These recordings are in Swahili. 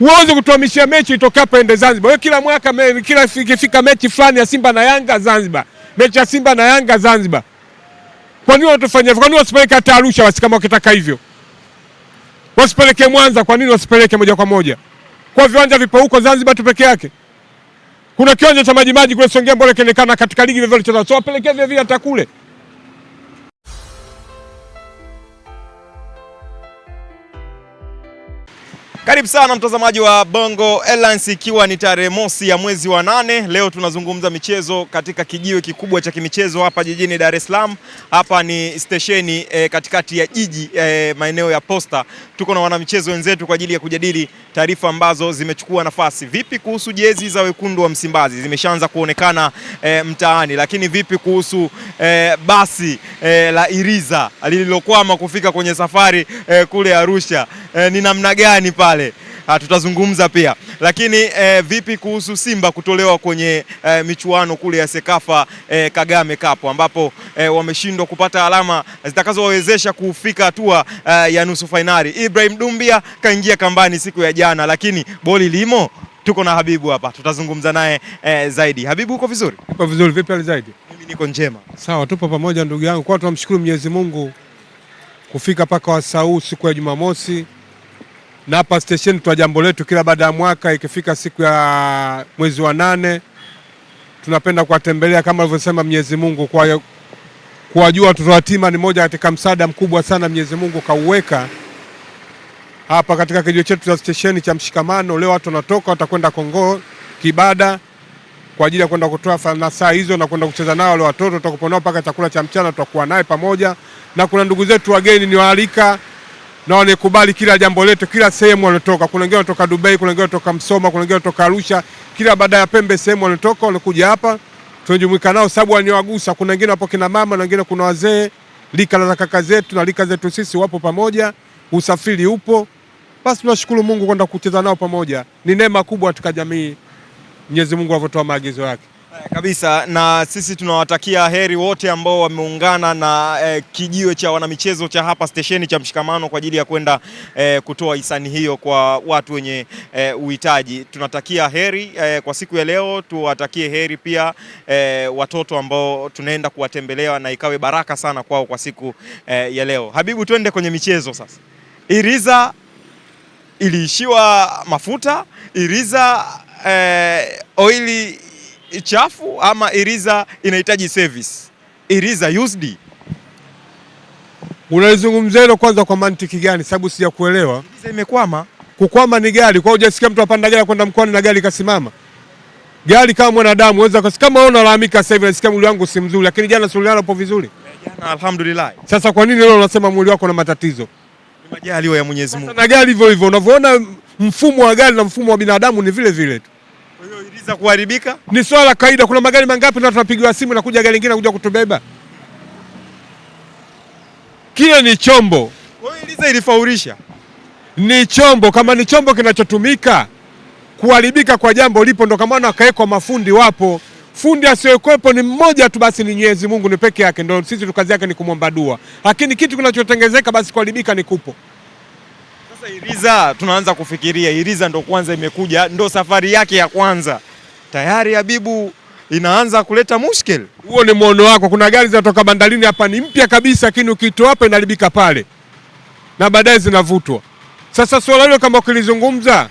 Uweze kutuhamishia mechi itoke hapa ende Zanzibar. Wewe kila mwaka kila ikifika mechi fulani ya Simba na Yanga Zanzibar. Mechi ya Simba na Yanga Zanzibar. Kwa nini wanatufanyia hivyo? Kwa nini wasipeleke hata Arusha basi kama wakitaka hivyo? Wasipeleke Mwanza, kwa nini wasipeleke moja kwa moja? Kwa viwanja vipo huko Zanzibar tu peke yake. Kuna kiwanja cha Maji kule Songea Mbole kenekana katika ligi vile vile. So wapelekee vile hata kule. Karibu sana mtazamaji wa Bongo Airlines, ikiwa ni tarehe mosi ya mwezi wa 8. Leo tunazungumza michezo katika kijiwe kikubwa cha kimichezo hapa jijini Dar es Salaam. Hapa ni stesheni katikati ya jiji, maeneo ya Posta. Tuko na wanamichezo wenzetu kwa ajili ya kujadili taarifa ambazo zimechukua nafasi. Vipi kuhusu jezi za wekundu wa Msimbazi? Zimeshaanza kuonekana mtaani. Lakini vipi kuhusu basi la Iriza lililokwama kufika kwenye safari kule Arusha? Ni namna gani pale? Tutazungumza pia. Lakini vipi kuhusu Simba kutolewa kwenye michuano kule ya Sekafa Kagame Cup, ambapo wameshindwa kupata alama zitakazowawezesha kufika hatua ya nusu finali. Ibrahim Dumbia kaingia kambani siku ya jana, lakini boli limo. Tuko na Habibu hapa, tutazungumza naye zaidi. Habibu, uko vizuri? Uko vizuri, vipi hali zaidi? Mimi niko njema. Sawa, tupo pamoja ndugu yangu. Kwa tunamshukuru Mwenyezi Mungu kufika paka wasau siku ya Jumamosi. Na hapa station tuna jambo letu kila baada ya mwaka, ikifika siku ya mwezi wa 8 tunapenda kuwatembelea kama alivyosema Mwenyezi Mungu, kwa kuwajua watoto yatima ni moja katika msaada mkubwa sana Mwenyezi Mungu kauweka hapa katika kijiwe chetu cha station cha Mshikamano. Leo watu wanatoka watakwenda Kongo Kibada kwa ajili ya kwenda kutoa na saa hizo na kwenda kucheza nao wale watoto, tutakuponao paka chakula cha mchana tutakuwa naye pamoja. Na kuna ndugu zetu wageni ni waalika na wanekubali kila jambo letu, kila sehemu wanatoka. Kuna wengine wanatoka Dubai, kuna wengine wanatoka Msoma, kuna wengine wanatoka Arusha, kila baada ya pembe sehemu wanatoka, wanakuja hapa tunajumuika nao sababu waniwagusa. Kuna wengine wapo kina mama na wengine kuna wazee, lika la kaka zetu na lika zetu sisi wapo pamoja, usafiri upo. Basi tunashukuru Mungu kwenda kucheza nao pamoja. Ni neema kubwa katika jamii Mwenyezi Mungu alivyotoa maagizo yake. Kabisa, na sisi tunawatakia heri wote ambao wameungana na kijiwe cha wanamichezo cha hapa stesheni cha Mshikamano kwa ajili ya kwenda kutoa hisani hiyo kwa watu wenye uhitaji. Tunatakia heri kwa siku ya leo, tuwatakie heri pia watoto ambao tunaenda kuwatembelea na ikawe baraka sana kwao kwa siku ya leo. Habibu, twende kwenye michezo sasa. Iriza iliishiwa mafuta, Iriza oili chafu, ama Iriza inahitaji service? Iriza used. Unalizungumzia hilo kwanza kwa mantiki gani? Sababu sija kuelewa. Iriza imekwama. Kukwama ni gari. Kwa hujasikia mtu apanda gari kwenda mkoani na gari kasimama? Gari kama mwanadamu unaweza kama wewe unalalamika sasa hivi nasikia mwili wangu si mzuri, lakini jana suli yako hapo vizuri. Jana alhamdulillah. Sasa kwa nini leo unasema mwili wako na matatizo? Ni majaliwa ya Mwenyezi Mungu. Sasa na gari hivyo hivyo unavyoona mfumo wa gari na mfumo wa binadamu ni vile vile tu. Kwa hiyo Iriza kuharibika ni swala la kawaida. Kuna magari mangapi na tunapigiwa simu na kuja gari lingine kuja kutubeba? Kile ni chombo. Kwa hiyo Iriza ilifaurisha. Ni chombo, kama ni chombo kinachotumika, kuharibika kwa jambo lipo, ndo kama akawekwa mafundi wapo. Fundi asiyekwepo ni mmoja tu basi, ni Mwenyezi Mungu ni peke yake, ndo sisi kazi yake ni kumwomba dua. Lakini kitu kinachotengezeka basi kuharibika ni kupo. Sasa Iriza tunaanza kufikiria Iriza ndo kwanza imekuja, ndo safari yake ya kwanza. Tayari Habibu inaanza kuleta mushkil. Huo ni muono wako. Kuna gari zinatoka bandarini hapa ni mpya kabisa, lakini ukitoa hapa inaharibika pale na baadaye zinavutwa. Sasa swala hilo kama ukilizungumza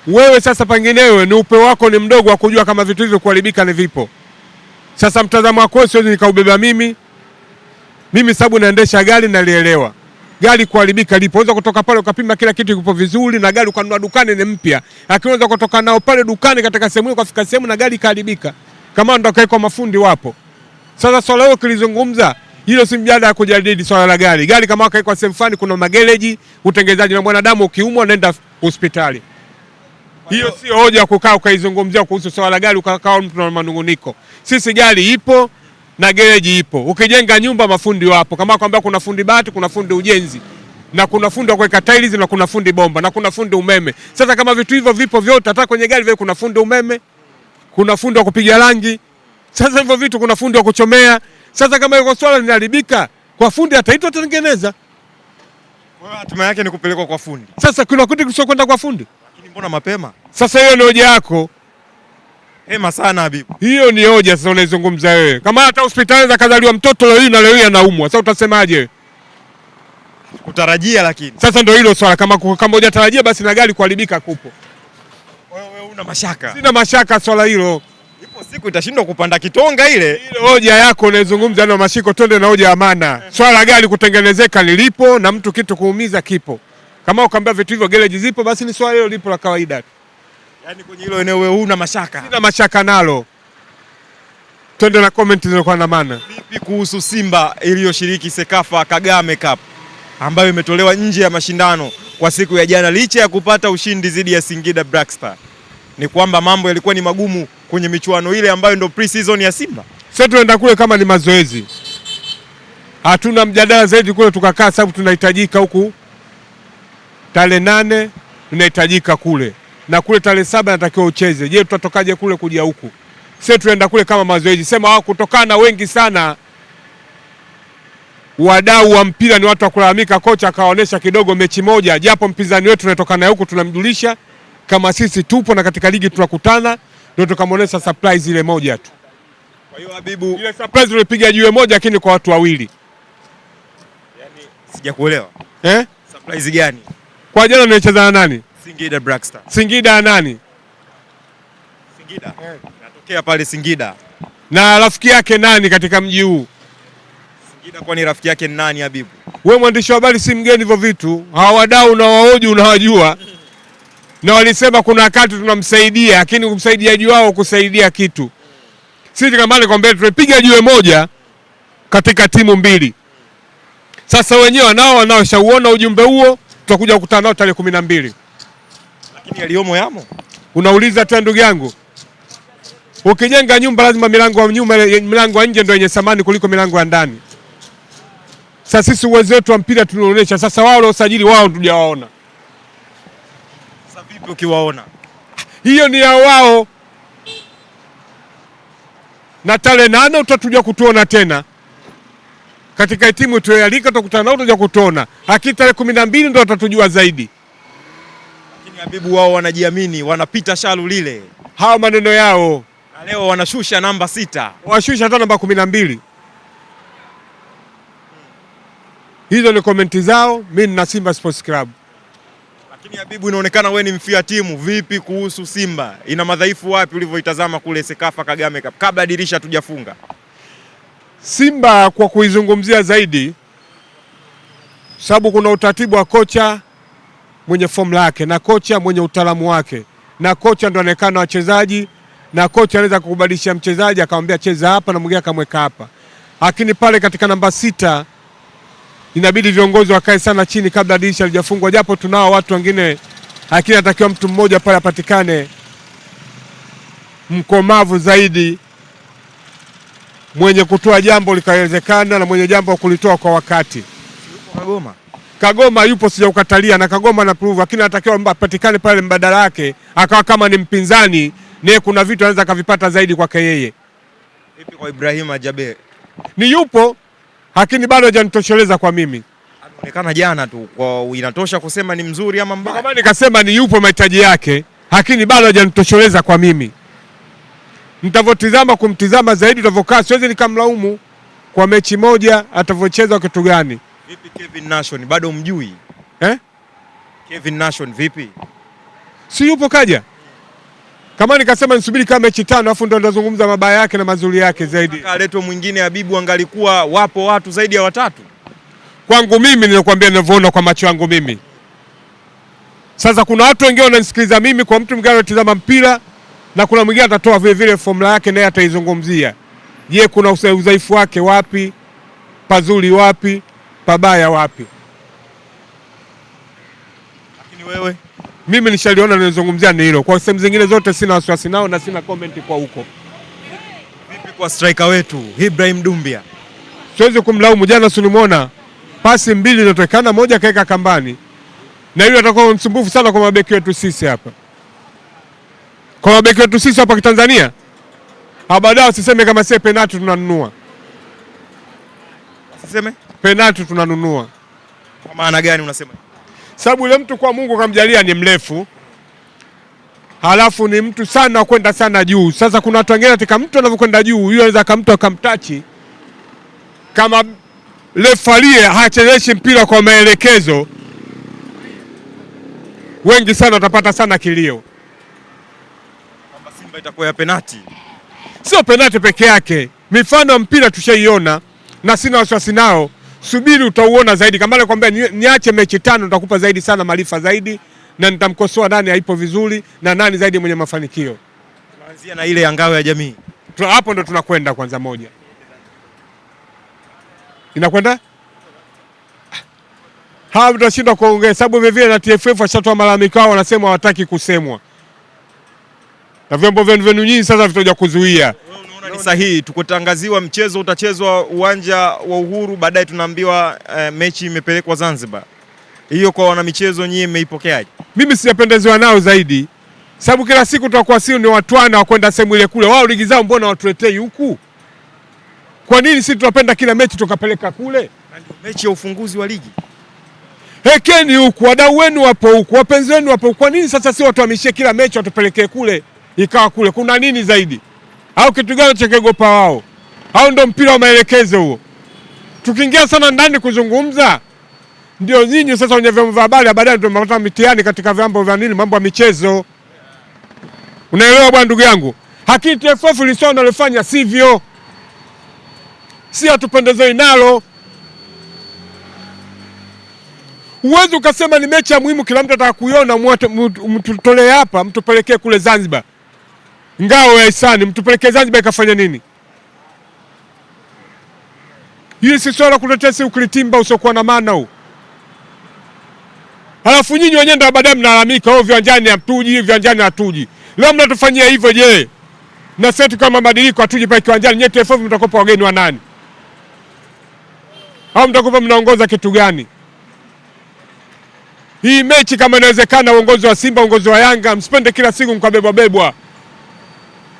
wewe, sasa panginewe ni upeo wako ni mdogo wa kujua kama vitu hivyo kuharibika ni vipo. Sasa mtazamo wako siwezi nikaubeba mimi sababu naendesha gari nalielewa. Gari kuharibika lipo. Unaweza kutoka pale ukapima kila kitu kipo vizuri na gari ukanunua dukani ni mpya. Lakini unaweza kutoka nao pale dukani katika sehemu hiyo ukafika sehemu na gari kaharibika. Kama ndo kaiko mafundi wapo. Sasa swala hilo kilizungumza, hilo si mjadala ya kujadili swala la gari. Gari kama kaiko sehemu fulani kuna magereji, utengenezaji na mwanadamu ukiumwa nenda hospitali. Hiyo sio hoja ya kukaa ukaizungumzia kuhusu swala la gari ukakaa mtu na manunguniko. Sisi gari ipo na gereji ipo. Ukijenga nyumba mafundi wapo. Kama kwamba kuna fundi bati, kuna fundi ujenzi, na kuna fundi wa kuweka tiles, na kuna fundi bomba, na kuna fundi umeme. Sasa kama vitu hivyo vipo vyote, hata kwenye gari vile kuna fundi umeme, kuna fundi wa kupiga rangi. Sasa hivyo vitu kuna fundi wa kuchomea. Sasa kama yuko swala linaharibika, kwa fundi ataitwa atengeneza. Kwa hatima yake ni kupelekwa kwa fundi. Sasa kuna kitu kisio kwenda kwa fundi. Mbona mapema? Sasa hiyo ni hoja yako. Hema sana Habibu. Hiyo ni hoja sasa unaizungumza wewe. Kama hata hospitali za kazaliwa mtoto leo hii na leo hii anaumwa. Sasa utasemaje? Kutarajia lakini. Sasa ndio hilo swala, kama hujatarajia basi na gari kuharibika kupo. Wewe una mashaka? Sina mashaka swala hilo. Ipo siku itashindwa kupanda kitonga ile. Ile hoja yako unaizungumza na mashiko, twende na hoja ya maana. Swala gari kutengenezeka lilipo na mtu kitu kuumiza kipo. Kama ukaambia vitu hivyo garage zipo basi ni swala hilo lipo la kawaida. Yaani kwenye hilo eneo wewe una mashaka? Sina mashaka nalo. Twende na comment zilizokuwa na maana. Vipi kuhusu Simba iliyoshiriki Sekafa Kagame Cup ambayo imetolewa nje ya mashindano kwa siku ya jana licha ya kupata ushindi dhidi ya Singida Black Star? Ni kwamba mambo yalikuwa ni magumu kwenye michuano ile ambayo ndio pre-season ya Simba. Sasa tunaenda kule kama ni mazoezi. Hatuna mjadala zaidi kule, tukakaa sababu tunahitajika huku. Tarehe 8 tunahitajika kule. Na kule tarehe 7 natakiwa ucheze. Je, tutatokaje kule kuja huku? Sasa tunaenda kule kama mazoezi. Sema hao kutokana wengi sana wadau wa mpira ni watu wa kulalamika, kocha akaonesha kidogo mechi moja, japo mpinzani wetu tunatokana huku tunamjulisha kama sisi tupo na katika ligi tunakutana, ndio tukamwonyesha surprise ile moja tu. Kwa hiyo Habibu, ile surprise tulipiga jiwe moja lakini kwa watu wawili. Yaani sijakuelewa. Surprise gani? Kwa jana tunacheza na nani? Singida Black Star. Singida nani? Singida. Natokea pale Singida. Na rafiki yake nani katika mji huu? Singida kwani rafiki yake ni nani Habibu? Wewe mwandishi wa habari si mgeni hivyo vitu. Hawa wadau na waoji unawajua. Na walisema kuna wakati tunamsaidia lakini kumsaidiaji wao kusaidia kitu. Sisi kama nikwambia tumepiga jiwe moja katika timu mbili. Sasa wenyewe nao wanaoshauona ujumbe huo tutakuja kukutana nao tarehe 12. Lakini yaliomo yamo. Unauliza tena ndugu yangu. Ukijenga nyumba lazima milango ya nyuma, milango ya nje ndio yenye thamani kuliko milango ya ndani. Sasa sisi uwezo wetu wa mpira tunaonesha, sasa wao waliosajili wao tujawaona. Sasa vipi ukiwaona? Hiyo ni ya wao. Na tarehe 8 utatuja kutuona tena. Katika timu tulialika tutakutana nao tutakuja kutuona. Hakika tarehe 12 ndio watatujua zaidi. Lakini Habibu wao wanajiamini, wanapita shalu lile. Hao maneno yao. Na leo wanashusha namba 6. Washusha hata namba 12. Hizo ni komenti zao, mimi nina Simba Sports Club. Lakini Habibu, inaonekana wewe ni mfia timu. Vipi kuhusu Simba? Ina madhaifu wapi ulivyoitazama kule Sekafa Kagame Cup kabla dirisha tujafunga? Simba kwa kuizungumzia zaidi, sababu kuna utaratibu wa kocha mwenye formula yake na kocha mwenye utaalamu wake, na kocha ndo anaonekana wachezaji, na kocha anaweza kukubadilisha mchezaji akamwambia cheza hapa na mwingine akamweka hapa. Lakini pale katika namba 6 inabidi viongozi wakae sana chini kabla dirisha lijafungwa, japo tunao watu wengine, lakini atakiwa mtu mmoja pale apatikane mkomavu zaidi, mwenye kutoa jambo likawezekana na mwenye jambo kulitoa kwa wakati. Kagoma yupo, sijaukatalia, na Kagoma na prove, lakini anatakiwa apatikane pale mbadala wake, akawa kama ni mpinzani naye kuna vitu anaweza kavipata zaidi kwake yeye. Vipi kwa Ibrahim Jaber? Ni yupo, lakini bado hajanitosheleza kwa mimi. Anaonekana jana tu, kwa inatosha kusema ni mzuri ama mbaya? Kama nikasema ni yupo mahitaji yake, lakini bado hajanitosheleza kwa mimi. Mtavotizama kumtizama zaidi utavokaa, siwezi nikamlaumu kwa mechi moja atavocheza kitu gani. Vipi Kevin Nation, bado mjui? Kevin Nation vipi? Si yupo kaja? Kama nikasema nisubiri kama mechi 5 afu ndo ndazungumza mabaya yake na mazuri yake zaidi. Aletwe mwingine Habibu, angalikuwa wapo watu zaidi ya 3. Kwangu mimi ninakwambia ninavyoona kwa macho yangu mimi. Sasa kuna watu wengine wananisikiliza mimi, kwa mtu mwingine anatazama mpira na kuna mwingine atatoa vile vile formula yake naye ataizungumzia. Je, kuna udhaifu wake wapi? Pazuri wapi? Pabaya wapi? Lakini wewe, mimi nishaliona nilizungumzia ni hilo. Kwa sehemu zingine zote sina wasiwasi nao na sina comment kwa huko. Vipi kwa striker wetu Ibrahim Dumbia? Siwezi kumlaumu, jana tulimuona pasi 2 zinatokana, moja kaeka kambani. Na hiyo atakuwa msumbufu sana kwa mabeki wetu sisi hapa. Kwa mabeki wetu sisi hapa Tanzania. Baadaye usiseme kama sisi penalty tunanunua. Usiseme penalty tunanunua. Kwa maana gani unasema? Sababu yule mtu kwa Mungu kamjalia ni mrefu. halafu ni mtu sana kwenda sana juu. Sasa kuna watu wengine katika mtu anavyokwenda juu, yule anaweza kamtu akamtachi, kama refarie hachezeshi mpira kwa maelekezo, wengi sana watapata sana kilio. Kwamba Simba itakuwa ya penati. Sio penati peke yake, mifano ya mpira tushaiona na sina wasiwasi nao. Subiri utauona zaidi. Kama nakwambia niache mechi 5 nitakupa zaidi sana maarifa zaidi, na nitamkosoa nani haipo vizuri na nani zaidi mwenye mafanikio. Tunaanzia na ile ya ngao ya jamii. Hapo ndo tunakwenda kwanza moja. Inakwenda? Hapo tutashinda kuongea sababu vile na TFF washatoa malalamiko yao, wanasema hawataki kusemwa. Na vyombo vyenu nyinyi sasa vitakuja kuzuia. Unaona ni sahihi tukutangaziwa mchezo utachezwa uwanja wa Uhuru, baadaye tunaambiwa mechi imepelekwa Zanzibar. Hiyo kwa wana michezo nyinyi mmeipokeaje? Mimi sijapendezewa nao zaidi. Sababu kila siku tutakuwa sio ni watwana wa kwenda sehemu ile kule. Wao ligi zao mbona watuletei huku? Kwa nini sisi tunapenda kila mechi tukapeleka kule? Mechi ya ufunguzi wa ligi. Hekeni huku, wadau wenu wapo huku, wapenzi wenu wapo huku. Kwa nini sasa si watuhamishie kila mechi watupelekee kule? Ikawa kule. Kuna nini zaidi? Au kitu gani cha kegopa wao? Au ndo mpira wa maelekezo huo? Tukiingia sana ndani kuzungumza, ndio nyinyi sasa wenye vyombo vya habari baadaye ndio mnapata mitihani katika vyombo vya nini, mambo ya michezo. Unaelewa bwana ndugu yangu? Hakiki TFF lisio nalifanya sivyo. Si hatupendezei nalo. Uwezo ukasema ni mechi ya muhimu kila mtu ataka kuiona, mtutolee hapa, mtupelekee kule Zanzibar. Ngao ya Hisani mtupelekee Zanzibar ikafanya nini? Hii si swala kutetea si ukilitimba usiokuwa na maana huu. Halafu nyinyi wenyewe ndio baadaye mnalalamika, viwanjani hatuji. Leo mnatufanyia hivyo je? Na sisi kama mabadiliko hatuji pale kiwanjani, nyinyi TFF mtakopa wageni wa nani? Au mtakopa mnaongoza kitu gani? Hii mechi kama inawezekana, uongozi wa Simba, uongozi wa Yanga, msipende kila siku mkabebwa.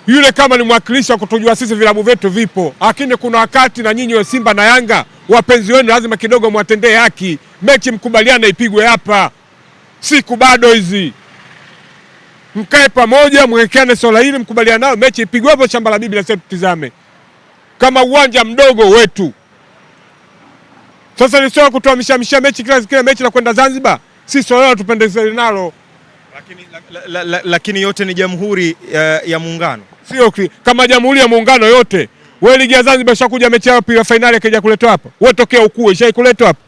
Yule kama ni mwakilishi wa kutujua sisi vilabu vyetu vipo. Lakini kuna wakati na nyinyi wa Simba na Yanga, wapenzi wenu lazima kidogo mwatendee haki. Mechi mkubaliana ipigwe hapa. Siku bado hizi. Mkae pamoja, mwekeane swala hili, mkubaliana nao, mechi ipigwe hapo shamba la bibi na sisi tutizame. Kama uwanja mdogo wetu. Sasa ni swala kutuhamisha mechi kila mechi na kwenda Zanzibar. Si swala tupendeze nalo. Lakini yote ni Jamhuri ya Muungano. Sio kama Jamhuri ya Muungano yote. Wewe ligi ya Zanzibar shakuja mechi yao pia finali kaja kuletwa hapa. Wewe tokea ukue shai kuletwa hapa.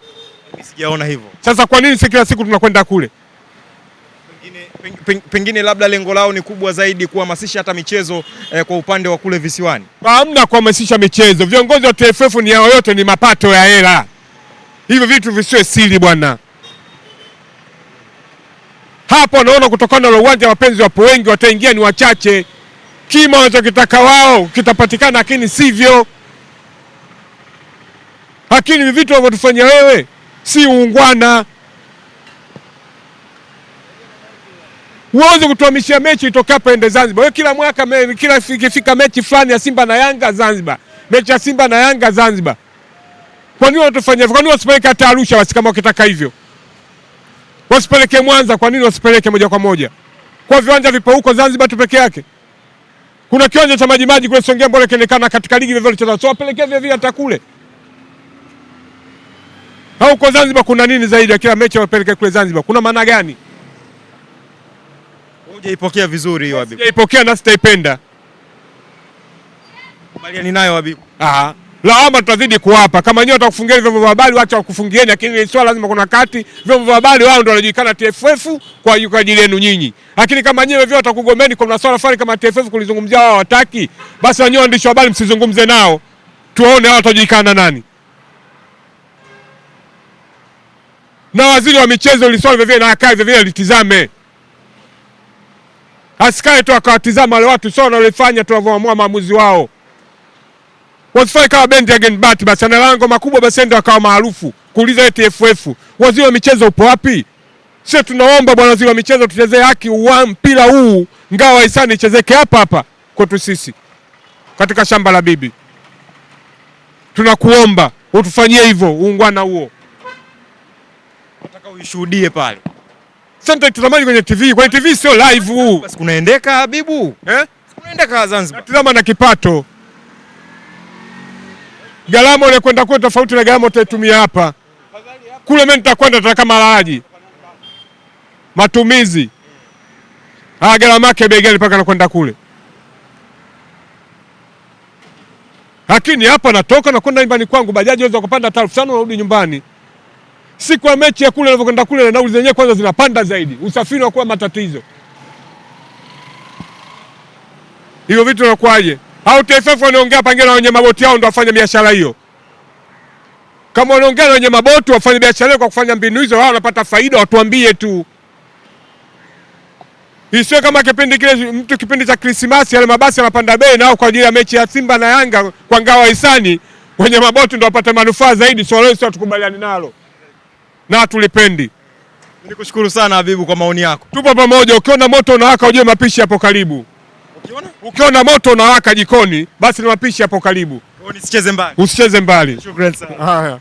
Mimi sijaona hivyo. Sasa kwa nini kila siku tunakwenda kule? Pengine labda lengo lao ni kubwa zaidi kuhamasisha hata michezo kwa upande wa kule visiwani. Hamna kuhamasisha michezo. Viongozi wa TFF ni yao yote ni mapato ya hela. Hivyo vitu visiwe siri bwana. Hapo naona kutokana na uwanja wapenzi wapo wengi, wataingia ni wachache. Kima wanachokitaka wao kitapatikana, lakini sivyo. Lakini vitu wanavyotufanyia wewe si uungwana. Uweze kutuhamishia mechi itoka hapa ende Zanzibar. Wewe kila mwaka kila ikifika mechi fulani ya Simba na Yanga Zanzibar. Mechi ya Simba na Yanga Zanzibar. Kwa nini wanatufanyia hivyo? Kwa nini wasipeleke hata Arusha basi kama wakitaka hivyo? Wasipeleke Mwanza, kwa nini wasipeleke moja kwa moja? Kwa viwanja vipo huko Zanzibar tu peke yake. Kuna kiwanja cha Maji kule Songea mbona kionekana katika ligi vile vile, so wapelekee vile vile hata kule. Au kwa Zanzibar kuna nini zaidi ya kila mechi wapeleke kule Zanzibar? Kuna maana gani? Hujaipokea vizuri hiyo Habibu. Hujaipokea na sitaipenda. Kubaliani nayo Habibu. Lawama tutazidi kuwapa. Kama nyote watakufungia vyombo vya habari, acha kufungieni, lakini swala lazima kuna kati vyombo vya habari wao ndio wanajulikana TFF kwa ajili yenu nyinyi. Lakini kama nyewe vyote watakugomeni kwa swala fulani kama TFF kulizungumzia wao hawataki, basi wenyewe waandishi wa habari msizungumze nao. Tuone hao watajulikana nani. Na waziri wa michezo liswali vile na akae vile litizame. Asikae tu akawatizama wale watu sio wanalofanya tunavyoamua maamuzi wao. Wasifai kama bendi ya Genbati basi ana lango makubwa basi ndio akawa maarufu. Kuuliza TFF, waziri wa michezo upo wapi? Sisi tunaomba bwana waziri wa michezo tuchezee haki mpira huu Ngao ya Hisani ichezeke hapa kwetu sisi. Katika shamba la bibi. Tunakuomba utufanyie hivyo uungwana huo. Nataka uishuhudie pale. Sasa tutazamaji kwenye TV. Kwenye TV sio live. Basi kunaendeka Habibu. Kunaendeka Zanzibar. Tazama na kipato. Gharama ile kwenda kule tofauti na gharama utaitumia hapa. Kule mimi nitakwenda nataka malaji. Matumizi. Gharama yake bei gani mpaka nakwenda kule? Lakini hapa natoka na kwenda nyumbani kwangu, bajaji waweza kupanda 5,000 narudi nyumbani. Siku ya mechi ya kule nilivyokwenda kule na nauli zenyewe kwanza zinapanda zaidi. Usafiri unakuwa matatizo. Hiyo vitu vinakwaje? Au TFF wanaongea pengine na wenye maboti yao ndio wafanye biashara hiyo. Kama wanaongea na wenye maboti wafanye biashara kwa kufanya mbinu hizo, wao wanapata faida, watuambie tu. Isiwe kama kipindi cha Krismasi yale mabasi yanapanda bei nao kwa ajili ya mechi ya Simba na Yanga kwa ngao hisani, wenye maboti ndio wapate manufaa zaidi. Swala hilo tukubaliani nalo. Na tulipendi. Nikushukuru sana Habibu kwa maoni yako. Tupo pamoja. Ukiona moto unawaka ujue mapishi hapo karibu. Ukiona moto unawaka jikoni basi ni mapishi hapo karibu. Usicheze mbali. Usicheze mbali. Shukrani sana. Haya.